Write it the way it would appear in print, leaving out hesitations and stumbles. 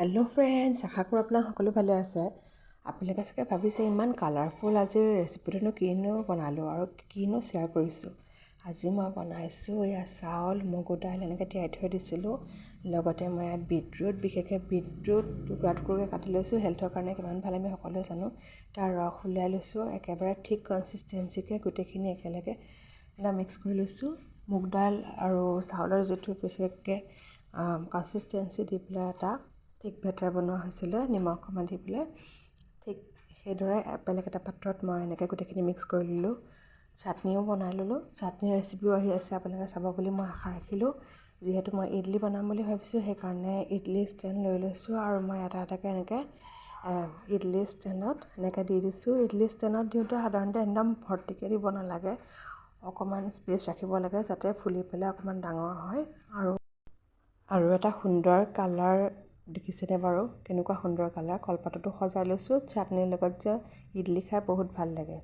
Hello' friends, আশা কৰোঁ আপোনাক সকলো ভালে আছে। আপোনালোকে চাগে ভাবিছে ইমান কালাৰফুল আজিৰ ৰেচিপিটোনো কিনো বনালোঁ আৰু কিনো শ্বেয়াৰ কৰিছোঁ। আজি মই বনাইছোঁ এয়া চাউল, মগু দাইল এনেকৈ তিয়াই থৈ দিছিলোঁ। লগতে মই ইয়াত বিটৰুট, বিশেষকৈ বিটৰুট টুকুৰা টুকুৰকৈ কাটি লৈছোঁ। হেল্থৰ কাৰণে কিমান ভাল আমি সকলোৱে জানো। তাৰ ৰস উলিয়াই লৈছোঁ। একেবাৰে ঠিক কনচিষ্টেঞ্চিকৈ গোটেইখিনি একেলগে মিক্স কৰি লৈছোঁ। মুগ দাইল আৰু চাউলৰ যিটো বিশেষকৈ কনচিষ্টেঞ্চি দি পেলাই এটা ঠিক বেটাৰ বনোৱা হৈছিলে, নিমখ অকণমান দি পেলাই। ঠিক সেইদৰে বেলেগ এটা পাত্ৰত মই এনেকৈ গোটেইখিনি মিক্স কৰি ল'লোঁ। চাটনিও বনাই ল'লোঁ। চাটনিৰ ৰেচিপিও আহি আছে, আপোনালোকে চাব বুলি মই আশা ৰাখিলোঁ। যিহেতু মই ইডলি বনাম বুলি ভাবিছোঁ, সেইকাৰণে ইডলি ষ্টেণ্ড লৈ লৈছোঁ আৰু মই এটা এটাকৈ এনেকৈ ইডলি ষ্টেণ্ডত এনেকৈ দি দিছোঁ। ইডলি ষ্টেণ্ডত দিওঁতে সাধাৰণতে একদম ভৰ্তিকৈ দিব নালাগে, অকণমান স্পেচ ৰাখিব লাগে যাতে ফুলি পেলাই অকণমান ডাঙৰ হয়। আৰু এটা সুন্দৰ কালাৰ দেখিছেনে বাৰু? কেনেকুৱা সুন্দৰ কালাৰ। কলপাততো সজাই লৈছোঁ। চাটনিৰ লগত যে ইডলি খাই বহুত ভাল লাগে।